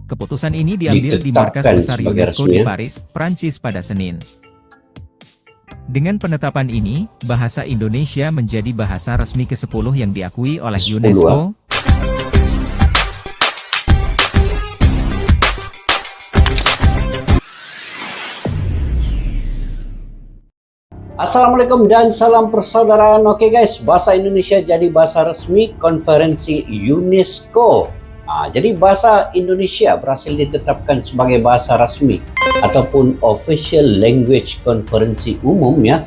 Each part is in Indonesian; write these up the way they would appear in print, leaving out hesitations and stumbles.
Keputusan ini diambil di markas ditetapkan besar sebagai UNESCO resmi di ya. Paris, Prancis pada Senin. Dengan penetapan ini, bahasa Indonesia menjadi bahasa resmi ke-10 yang diakui oleh 10 UNESCO. Assalamualaikum dan salam persaudaraan. Oke guys, bahasa Indonesia jadi bahasa resmi konferensi UNESCO. Jadi bahasa Indonesia berhasil ditetapkan sebagai bahasa resmi ataupun official language konferensi umum ya.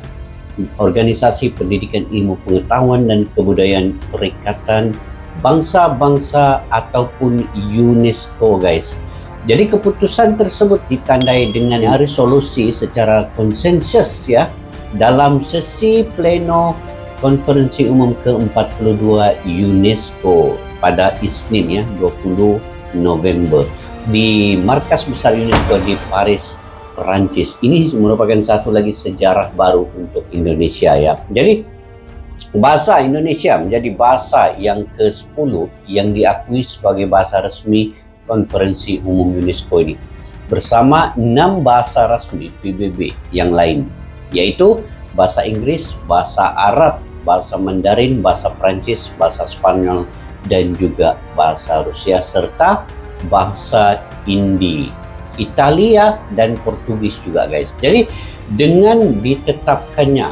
Organisasi Pendidikan Ilmu Pengetahuan dan Kebudayaan Perikatan Bangsa-Bangsa ataupun UNESCO guys. Jadi keputusan tersebut ditandai dengan resolusi secara konsensus ya dalam sesi pleno konferensi umum ke-42 UNESCO pada Isnin ya 20 November di markas besar UNESCO di Paris, Perancis. Ini merupakan satu lagi sejarah baru untuk Indonesia ya. Jadi bahasa Indonesia menjadi bahasa yang ke-10 yang diakui sebagai bahasa resmi konferensi umum UNESCO ini bersama 6 bahasa resmi PBB yang lain, yaitu bahasa Inggris, bahasa Arab, bahasa Mandarin, bahasa Prancis, bahasa Spanyol, dan juga bahasa Rusia, serta bahasa Hindi, Italia, dan Portugis juga guys. Jadi dengan ditetapkannya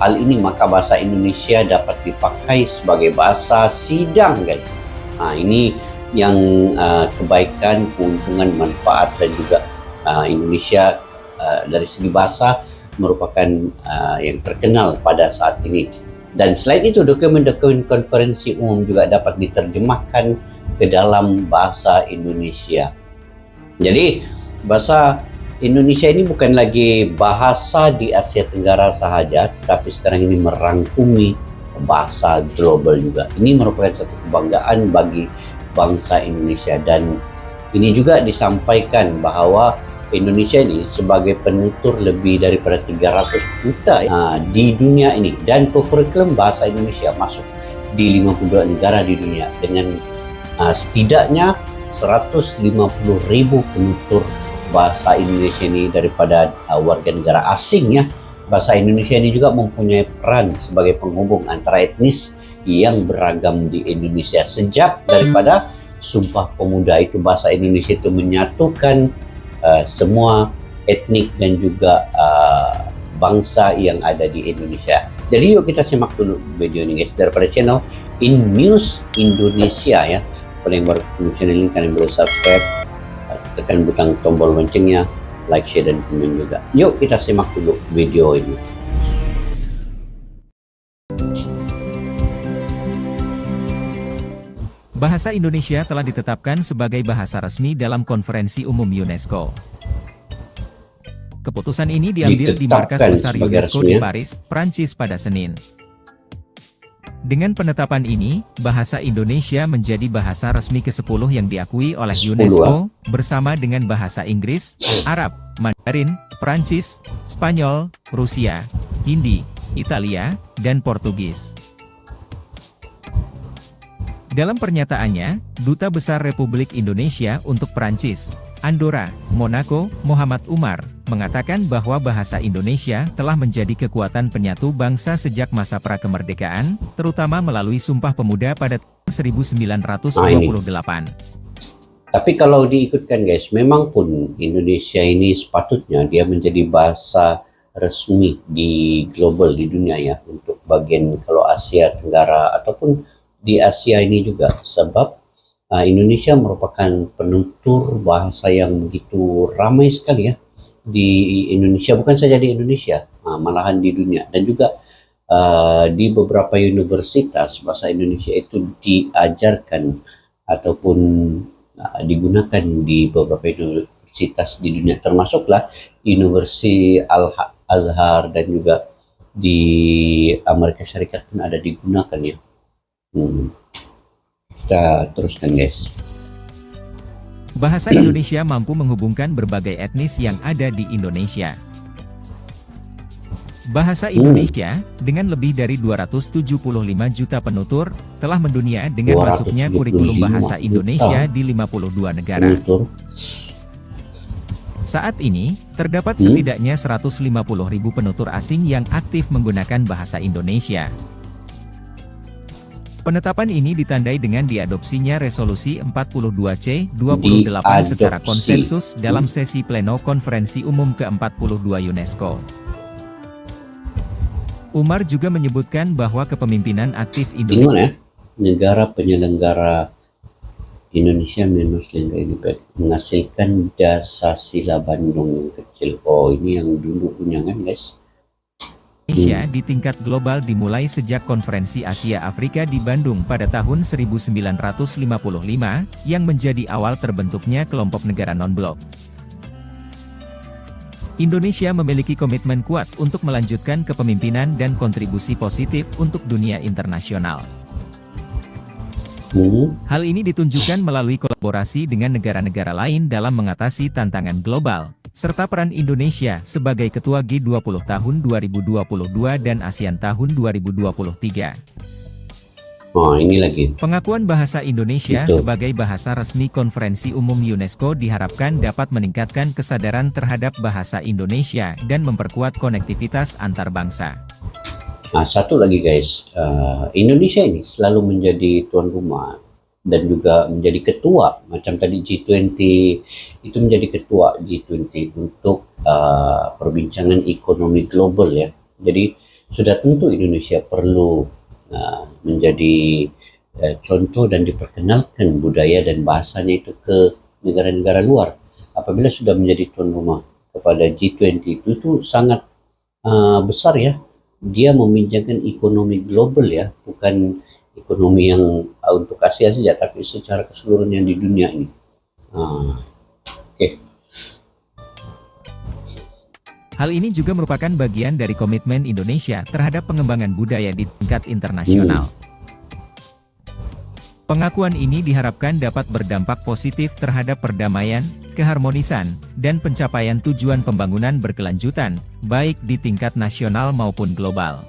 hal ini, maka bahasa Indonesia dapat dipakai sebagai bahasa sidang guys. Ini yang kebaikan, keuntungan, manfaat, dan juga Indonesia dari segi bahasa merupakan yang terkenal pada saat ini. Dan selain itu, dokumen-dokumen konferensi umum juga dapat diterjemahkan ke dalam bahasa Indonesia. Jadi bahasa Indonesia ini bukan lagi bahasa di Asia Tenggara sahaja, tapi sekarang ini merangkumi bahasa global juga. Ini merupakan satu kebanggaan bagi bangsa Indonesia, dan ini juga disampaikan bahwa Indonesia ini sebagai penutur lebih daripada 300 juta di dunia ini, dan kurikulum bahasa Indonesia masuk di 52 negara di dunia dengan setidaknya 150.000 penutur bahasa Indonesia ini daripada warga negara asing ya. Bahasa Indonesia ini juga mempunyai peran sebagai penghubung antara etnis yang beragam di Indonesia. Sejak daripada Sumpah Pemuda itu, bahasa Indonesia itu menyatukan semua etnik dan juga bangsa yang ada di Indonesia. Jadi yuk kita simak dulu video ini guys daripada channel In News Indonesia ya. Pada yang baru ke channel ini, kalian boleh subscribe, tekan butang tombol loncengnya, like, share, dan komen juga. Yuk kita simak dulu video ini. Bahasa Indonesia telah ditetapkan sebagai bahasa resmi dalam konferensi umum UNESCO. Keputusan ini diambil di markas besar UNESCO di Paris, Prancis pada Senin. Dengan penetapan ini, bahasa Indonesia menjadi bahasa resmi ke-10 yang diakui oleh UNESCO, bersama dengan bahasa Inggris, Arab, Mandarin, Prancis, Spanyol, Rusia, Hindi, Italia, dan Portugis. Dalam pernyataannya, Duta Besar Republik Indonesia untuk Prancis, Andorra, Monaco, Muhammad Umar, mengatakan bahwa bahasa Indonesia telah menjadi kekuatan penyatu bangsa sejak masa prakemerdekaan, terutama melalui Sumpah Pemuda pada 1928. Tapi kalau diikutkan guys, memang pun Indonesia ini sepatutnya dia menjadi bahasa resmi di global, di dunia ya, untuk bagian kalau Asia Tenggara ataupun di Asia ini juga, sebab Indonesia merupakan penutur bahasa yang begitu ramai sekali ya di Indonesia, bukan saja di Indonesia, malahan di dunia. Dan juga di beberapa universitas bahasa Indonesia itu diajarkan ataupun digunakan di beberapa universitas di dunia, termasuklah Universitas Al-Azhar, dan juga di Amerika Serikat pun ada digunakan ya. Kita teruskan guys. Bahasa Indonesia mampu menghubungkan berbagai etnis yang ada di Indonesia. Bahasa Indonesia, dengan lebih dari 275 juta penutur, telah mendunia dengan masuknya kurikulum bahasa Indonesia di 52 negara. Saat ini, terdapat setidaknya 150.000 penutur asing yang aktif menggunakan bahasa Indonesia. Penetapan ini ditandai dengan diadopsinya Resolusi 42C 28 secara konsensus dalam sesi pleno Konferensi Umum ke-42 UNESCO. Umar juga menyebutkan bahwa kepemimpinan aktif Indonesia negara penyelenggara Indonesia minus lingga menghasilkan dasar Bandung yang kecil. Oh, ini yang dulu punya kan, guys? Indonesia di tingkat global dimulai sejak Konferensi Asia Afrika di Bandung pada tahun 1955, yang menjadi awal terbentuknya kelompok negara non-blok. Indonesia memiliki komitmen kuat untuk melanjutkan kepemimpinan dan kontribusi positif untuk dunia internasional. Hal ini ditunjukkan melalui kolaborasi dengan negara-negara lain dalam mengatasi tantangan global, serta peran Indonesia sebagai Ketua G20 tahun 2022 dan ASEAN tahun 2023. Oh, ini lagi. Pengakuan bahasa Indonesia sebagai bahasa resmi Konferensi Umum UNESCO diharapkan dapat meningkatkan kesadaran terhadap bahasa Indonesia dan memperkuat konektivitas antar bangsa. Nah, satu lagi guys, Indonesia ini selalu menjadi tuan rumah dan juga menjadi ketua, macam tadi G20 itu menjadi ketua G20 untuk perbincangan ekonomi global ya. Jadi sudah tentu Indonesia perlu menjadi contoh dan diperkenalkan budaya dan bahasanya itu ke negara-negara luar. Apabila sudah menjadi tuan rumah kepada G20 itu sangat besar ya. Dia meminjamkan ekonomi global ya, bukan ekonomi yang untuk Asia saja, tapi secara keseluruhan di dunia ini. Hal ini juga merupakan bagian dari komitmen Indonesia terhadap pengembangan budaya di tingkat internasional. Pengakuan ini diharapkan dapat berdampak positif terhadap perdamaian, keharmonisan, dan pencapaian tujuan pembangunan berkelanjutan, baik di tingkat nasional maupun global.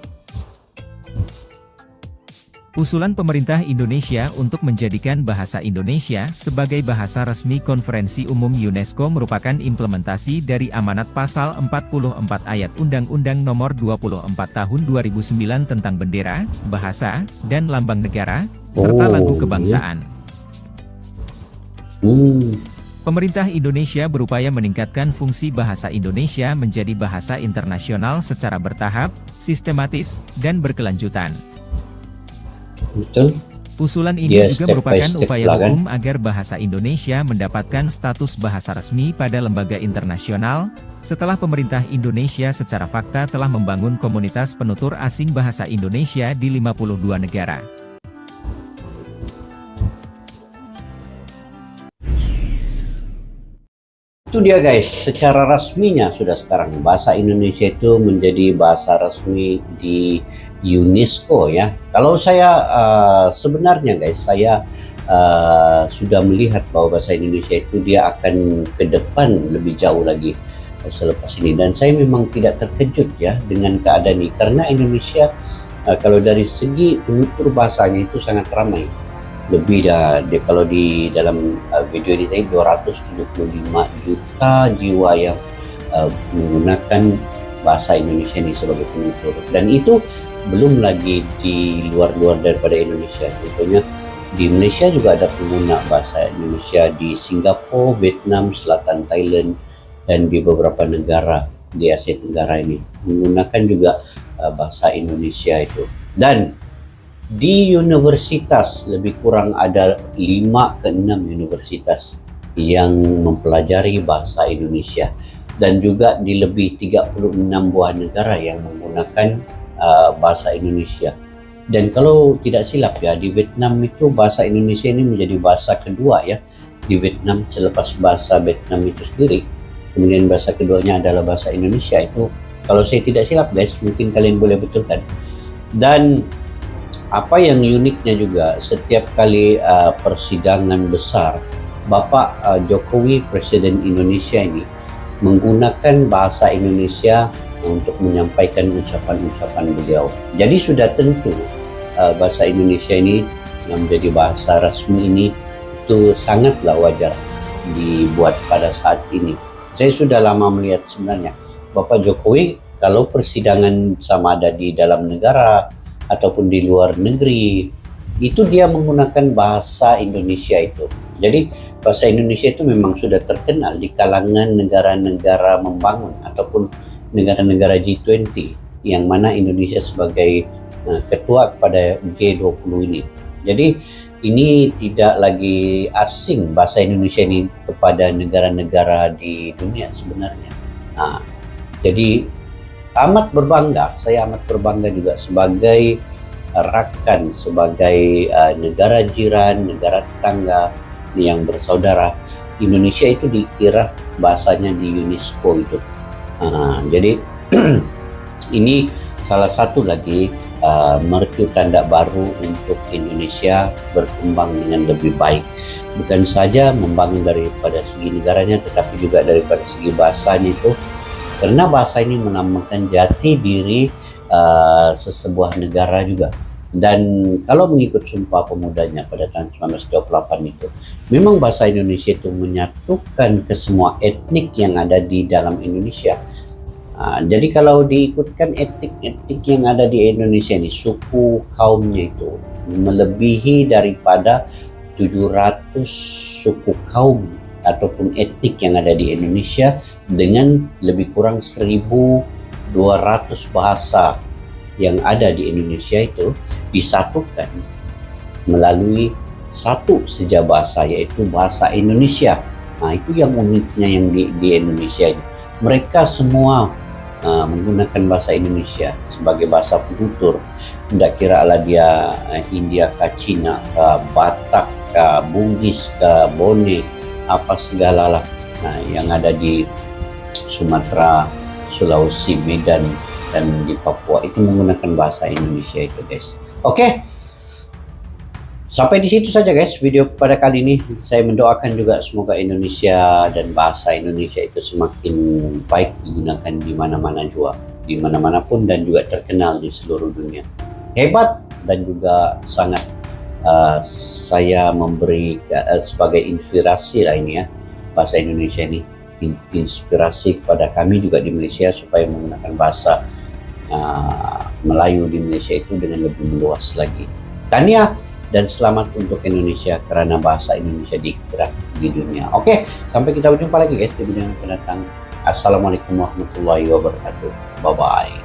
Usulan pemerintah Indonesia untuk menjadikan bahasa Indonesia sebagai bahasa resmi Konferensi Umum UNESCO merupakan implementasi dari amanat pasal 44 ayat Undang-Undang Nomor 24 Tahun 2009 tentang bendera, bahasa, dan lambang negara, serta lagu kebangsaan. Pemerintah Indonesia berupaya meningkatkan fungsi bahasa Indonesia menjadi bahasa internasional secara bertahap, sistematis, dan berkelanjutan. Betul. Usulan ini juga merupakan upaya hukum agar bahasa Indonesia mendapatkan status bahasa resmi pada lembaga internasional, setelah pemerintah Indonesia secara fakta telah membangun komunitas penutur asing bahasa Indonesia di 52 negara. Itu dia guys, secara resminya sudah sekarang bahasa Indonesia itu menjadi bahasa resmi di UNESCO ya. Kalau saya sebenarnya guys, saya sudah melihat bahwa bahasa Indonesia itu dia akan ke depan lebih jauh lagi selepas ini, dan saya memang tidak terkejut ya dengan keadaan ini, karena Indonesia kalau dari segi penutur bahasanya itu sangat ramai. Lebih dari kalau di dalam video ini tadi 275 juta jiwa yang menggunakan bahasa Indonesia ini sebagai penutur, dan itu belum lagi di luar daripada Indonesia. Contohnya di Malaysia juga ada pengguna bahasa Indonesia, di Singapura, Vietnam, Selatan Thailand, dan di beberapa negara di Asia Tenggara ini menggunakan juga bahasa Indonesia itu. Dan di universitas lebih kurang ada 5 ke 6 universitas yang mempelajari bahasa Indonesia, dan juga di lebih 36 buah negara yang menggunakan bahasa Indonesia. Dan kalau tidak silap ya, di Vietnam itu bahasa Indonesia ini menjadi bahasa kedua ya di Vietnam, selepas bahasa Vietnam itu sendiri. Kemudian bahasa keduanya adalah bahasa Indonesia. Itu kalau saya tidak silap guys, mungkin kalian boleh betulkan. Dan apa yang uniknya juga, setiap kali persidangan besar, Bapak Jokowi, Presiden Indonesia ini, menggunakan bahasa Indonesia untuk menyampaikan ucapan-ucapan beliau. Jadi sudah tentu bahasa Indonesia ini yang menjadi bahasa resmi ini itu sangatlah wajar dibuat pada saat ini. Saya sudah lama melihat sebenarnya Bapak Jokowi kalau persidangan sama ada di dalam negara ataupun di luar negeri, itu dia menggunakan bahasa Indonesia itu. Jadi bahasa Indonesia itu memang sudah terkenal di kalangan negara-negara membangun ataupun negara-negara G20 yang mana Indonesia sebagai ketua pada G20 ini. Jadi ini tidak lagi asing bahasa Indonesia ini kepada negara-negara di dunia sebenarnya. Jadi saya amat berbangga juga sebagai rakan, sebagai negara jiran, negara tetangga yang bersaudara. Indonesia itu diiktiraf bahasanya di UNESCO itu. Jadi ini salah satu lagi mercu tanda baru untuk Indonesia berkembang dengan lebih baik. Bukan saja membangun daripada segi negaranya, tetapi juga daripada segi bahasanya itu. Karena bahasa ini melambangkan jati diri sesebuah negara juga. Dan kalau mengikut Sumpah Pemudanya pada tahun 1928 itu, memang bahasa Indonesia itu menyatukan ke semua etnik yang ada di dalam Indonesia. Jadi kalau diikutkan etnik-etnik yang ada di Indonesia ini, suku kaumnya itu melebihi daripada 700 suku kaum ataupun etnik yang ada di Indonesia dengan lebih kurang 1.200 bahasa yang ada di Indonesia itu disatukan melalui satu saja bahasa, yaitu bahasa Indonesia. Itu yang uniknya yang di Indonesia ini. Mereka semua menggunakan bahasa Indonesia sebagai bahasa penutur. Tidak kira lah dia India ke Cina ke Batak ke Bugis ke Bone apa segala lah. Yang ada di Sumatera, Sulawesi, Medan dan di Papua itu menggunakan bahasa Indonesia itu, guys. Oke. Sampai di situ saja, guys, video pada kali ini. Saya mendoakan juga semoga Indonesia dan bahasa Indonesia itu semakin baik digunakan di mana-mana juga, di mana-mana pun, dan juga terkenal di seluruh dunia. Hebat dan juga sangat saya memberi sebagai inspirasi lah ini ya, bahasa Indonesia ini inspirasi kepada kami juga di Malaysia supaya menggunakan bahasa Melayu di Malaysia itu dengan lebih meluas lagi. Tahniah dan selamat untuk Indonesia karena bahasa Indonesia diiktiraf di dunia. Oke, sampai kita berjumpa lagi, guys, di video yang akan datang. Assalamualaikum warahmatullahi wabarakatuh. Bye-bye.